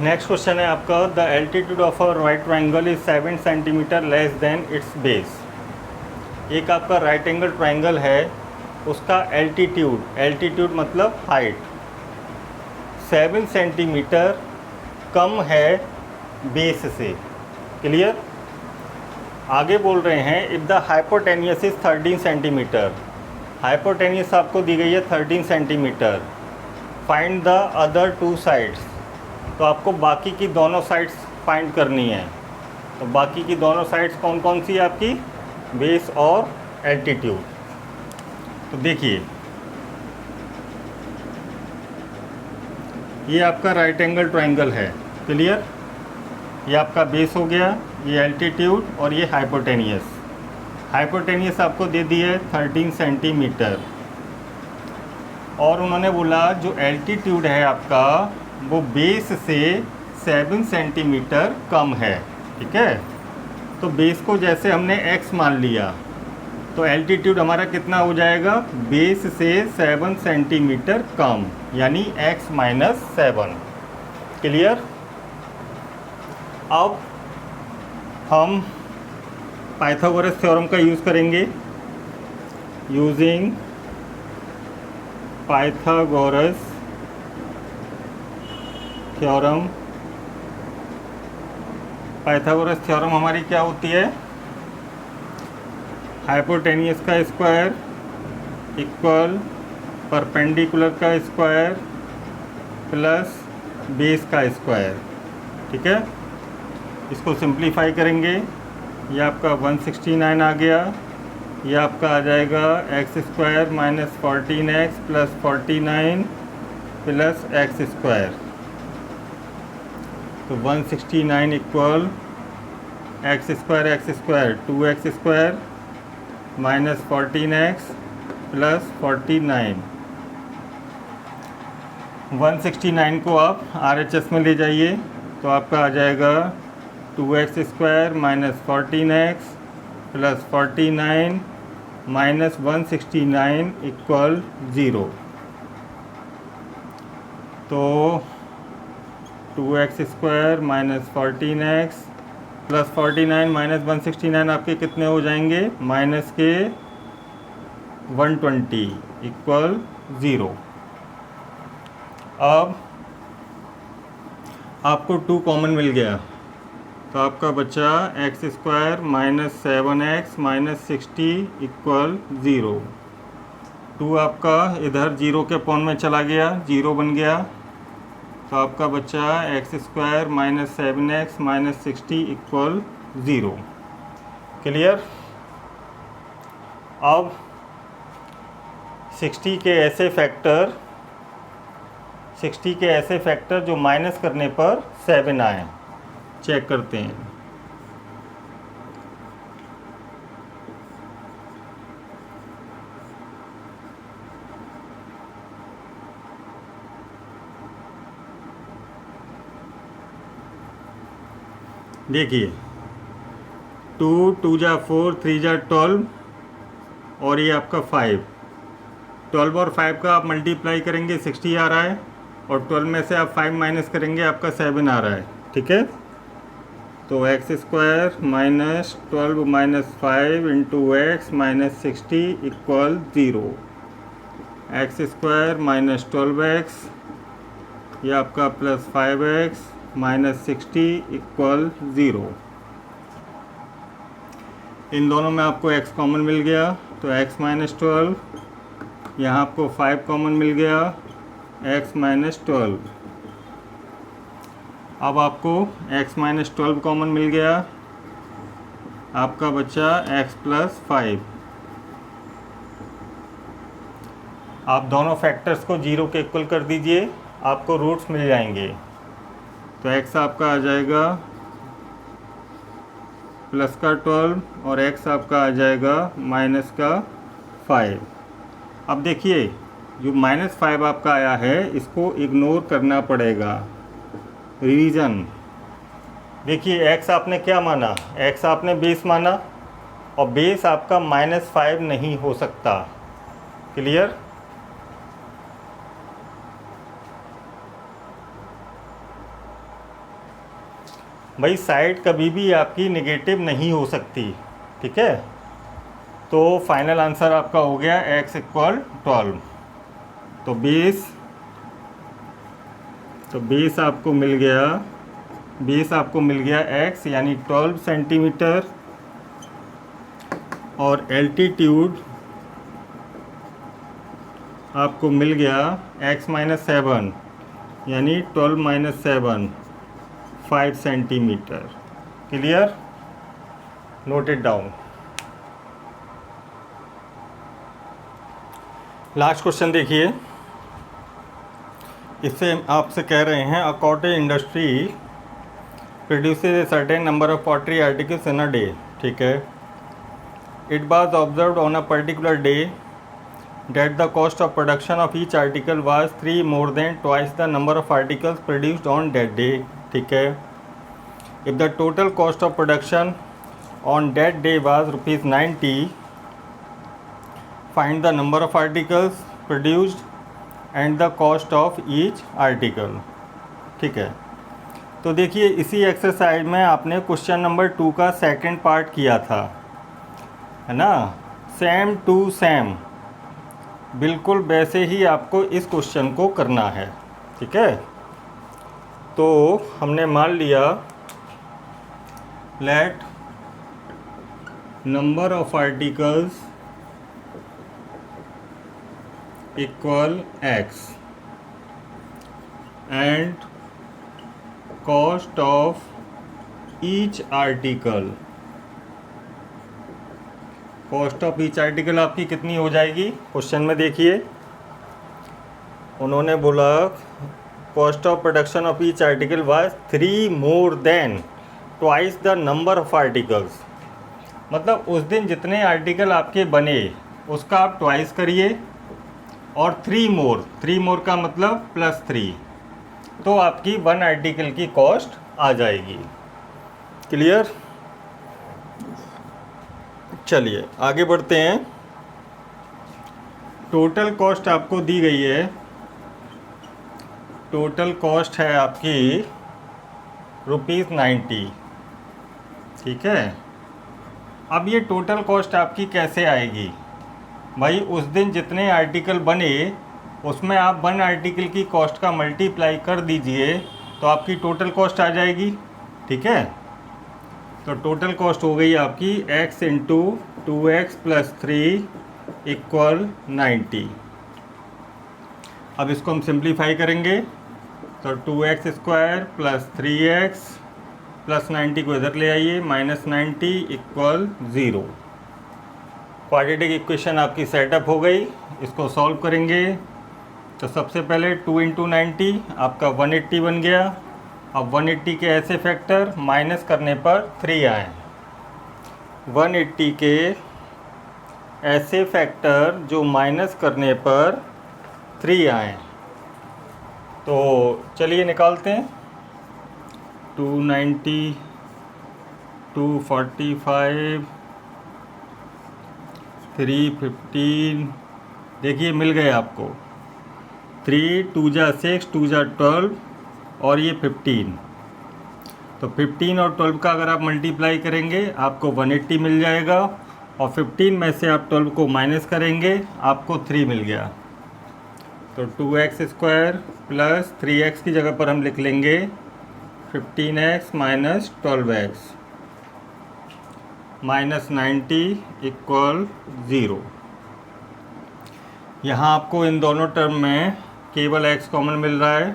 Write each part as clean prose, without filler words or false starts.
Next question है आपका, the altitude of a right triangle is 7 centimetre less than it's base. एक आपका right angle triangle है, उसका एल्टीट्यूड मतलब हाइट 7 सेंटीमीटर कम है बेस से। क्लियर। आगे बोल रहे हैं if the hypotenuse is 13 centimetre. Hypotenuse आपको दी गई है 13 centimetre. Find the other 2 sides. तो आपको बाकी की दोनों साइड्स फाइंड करनी है। तो बाकी की दोनों साइड्स कौन कौन सी है आपकी, बेस और एल्टीट्यूड। तो देखिए ये आपका राइट एंगल ट्राइंगल है। क्लियर। ये आपका बेस हो गया, ये एल्टीट्यूड और ये हाइपोटेनियस। हाइपोटेनियस आपको दे दी है 13 सेंटीमीटर और उन्होंने बोला जो एल्टीट्यूड है आपका वो बेस से 7 सेंटीमीटर कम है। ठीक है। तो बेस को जैसे हमने x मान लिया तो एल्टीट्यूड हमारा कितना हो जाएगा, बेस से 7 सेंटीमीटर कम, यानी x माइनस 7। क्लियर। अब हम पाइथागोरस थ्योरम का यूज़ करेंगे। Using Pythagoras theorem. Pythagoras theorem हमारी क्या होती है, हाइपोटेनियस का स्क्वायर इक्वल परपेंडिकुलर का स्क्वायर प्लस बेस का स्क्वायर। ठीक है। इसको सिंप्लीफाई करेंगे, ये आपका 169 आ गया। ये आपका आ जाएगा x square minus 14x plus 49 plus x square. तो 169 equal x square 2x square minus 14x plus 49। 169 को आप RHS में ले जाइए तो आपका आ जाएगा 2x square minus 14x plus 49 minus 169 equal 0। तो 2x square minus 14x plus 49 minus 169 आपके कितने हो जाएंगे, माइनस के 120 इक्वल 0। अब आपको 2 कॉमन मिल गया तो आपका बचा x square minus 7x minus 60 equal 0। 2 आपका इधर 0 के पॉन में चला गया, 0 बन गया। तो आपका बचा x square minus 7x minus 60 equal 0। Clear. अब 60 के ऐसे फैक्टर जो माइनस करने पर 7 आए, चेक करते हैं। देखिए 2 जा 4 3 जा 12 और ये आपका 5। 12 और 5 का आप मल्टीप्लाई करेंगे 60 आ रहा है और 12 में से आप 5 माइनस करेंगे आपका 7 आ रहा है। ठीक है। तो x square minus 12 minus 5 into x minus 60 equal 0। X square minus 12x ये आपका प्लस 5x माइनस 60 इक्वल 0। इन दोनों में आपको x कॉमन मिल गया तो x माइनस 12, यहाँ आपको 5 कॉमन मिल गया, x माइनस 12। अब आपको x माइनस 12 कॉमन मिल गया, आपका बचा x प्लस 5। आप दोनों फैक्टर्स को 0 के इक्वल कर दीजिए, आपको रूट्स मिल जाएंगे। तो x आपका आ जाएगा प्लस का 12 और x आपका आ जाएगा माइनस का 5। अब देखिए जो माइनस 5 आपका आया है इसको इग्नोर करना पड़ेगा। रिवीजन। देखिए x आपने क्या माना, x आपने बेस माना और बेस आपका -5 नहीं हो सकता। क्लियर। भाई साइड कभी भी आपकी नेगेटिव नहीं हो सकती, ठीक है। तो फाइनल आंसर आपका हो गया x इक्वल 12। तो 20 आपको मिल गया, 20 आपको मिल गया x यानी 12 सेंटीमीटर, और एल्टीट्यूड आपको मिल गया x - 7 यानी 12 - 7 5 centimetre. Clear, note it down. Last question देखिए, इससे आपसे कह रहे हैं a cottage industry produces a certain number of pottery articles in a day, ठीक है। It was observed on a particular day that the cost of production of each article was 3 more than twice the number of articles produced on that day, ठीक है। if the total cost of production on that day was ₹90, find the number of articles produced and the cost of each article, ठीक है। तो देखिए इसी exercise में आपने question number 2 का सेकंड पार्ट किया था, है ना, सेम टू सेम, बिल्कुल वैसे ही आपको इस क्वेश्चन को करना है, ठीक है। तो हमने मान लिया let number of articles equal x and cost of each article. Cost of each article आपकी कितनी हो जाएगी, क्वेश्चन में देखिए उन्होंने बोला cost of production of each article was 3 more than twice the number of articles. मतलब उस दिन जितने आर्टिकल आपके बने उसका आप ट्वाइस करिए, और 3 मोर का मतलब +3, तो आपकी 1 आर्टिकल की कॉस्ट आ जाएगी। क्लियर, चलिए आगे बढ़ते हैं। टोटल कॉस्ट आपको दी गई है, टोटल कॉस्ट है आपकी ₹90, ठीक है। अब ये टोटल कॉस्ट आपकी कैसे आएगी भाई, उस दिन जितने आर्टिकल बने उसमें आप 1 आर्टिकल की कॉस्ट का मल्टीप्लाई कर दीजिए तो आपकी टोटल कॉस्ट आ जाएगी, ठीक है। तो टोटल कॉस्ट हो गई आपकी x × 2x + 3 = 90। अब इसको हम सिंप्लीफाई करेंगे तो 2x² + 3x + 90 को इधर ले आइए, -90 = 0। क्वाड्रेटिक इक्वेशन आपकी सेटअप हो गई। इसको सॉल्व करेंगे तो सबसे पहले 2 × 90 आपका 180 बन गया। अब 180 के ऐसे फैक्टर माइनस करने पर 3 आए, 180 के ऐसे फैक्टर जो माइनस करने पर 3 आए। तो चलिए निकालते हैं। 290, 245, 315, देखिए मिल गए आपको। 3 2 जा 6, 2 जा 12 और ये 15। तो 15 और 12 का अगर आप मल्टीप्लाई करेंगे आपको 180 मिल जाएगा, और 15 में से आप 12 को माइनस करेंगे आपको 3 मिल गया। तो 2x² + 3x की जगह पर हम लिख लेंगे 15x - 12x -90 = 0। यहाँ आपको इन दोनों टर्म में केवल x कॉमन मिल रहा है,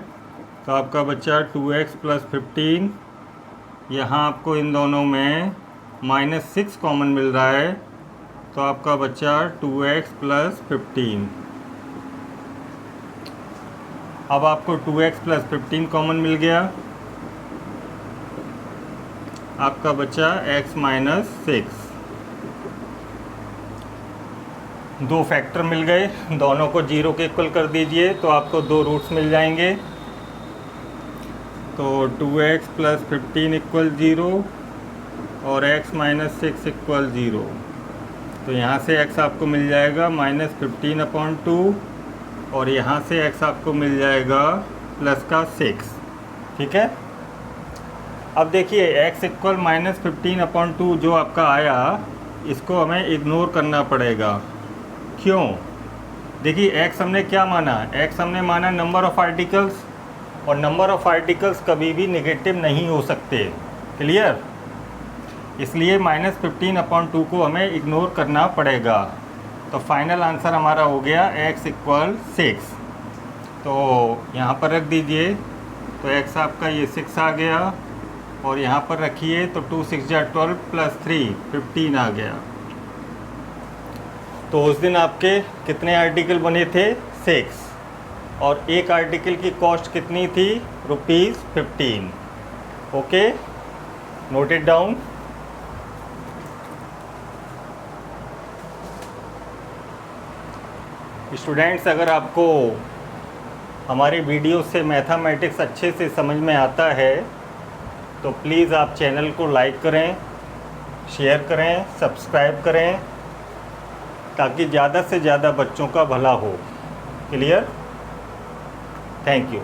तो आपका बच्चा 2x + 15। यहाँ आपको इन दोनों में -6 कॉमन मिल रहा है, तो आपका बच्चा 2x + 15। अब आपको 2x + 15 कॉमन मिल गया, आपका बच्चा x - 6। दो फैक्टर मिल गए, दोनों को 0 के इक्वल कर दीजिए तो आपको 2 रूट्स मिल जाएंगे। तो 2x + 15 = 0 और x - 6 = 0। तो यहाँ से x आपको मिल जाएगा -15/2 और यहाँ से x आपको मिल जाएगा +6, ठीक है। अब देखिए x इक्वल -15/2 जो आपका आया, इसको हमें इग्नोर करना पड़ेगा। क्यों? देखिए x हमने क्या माना, x हमने माना नंबर ऑफ़ आर्टिकल्स, और नंबर ऑफ़ आर्टिकल्स कभी भी नेगेटिव नहीं हो सकते। क्लियर? इसलिए -15/2 को हमें इग्नोर करना पड़ेगा। तो फाइनल आंसर हमारा हो गया x इक्वल 6। तो यहाँ पर रख दीजिए, तो x आपका ये 6 आ गया, और यहाँ पर रखिए तो 2 6 12 + 3 15 आ गया। तो उस दिन आपके कितने आर्टिकल बने थे? 6, और एक आर्टिकल की कॉस्ट कितनी थी? ₹15। Okay, note it down. Students, अगर आपको हमारी वीडियो से मैथमेटिक्स अच्छे से समझ में आता है तो प्लीज़ आप चैनल को लाइक करें, शेयर करें, सब्सक्राइब करें, ताकि ज़्यादा से ज़्यादा बच्चों का भला हो। क्लियर? Thank you.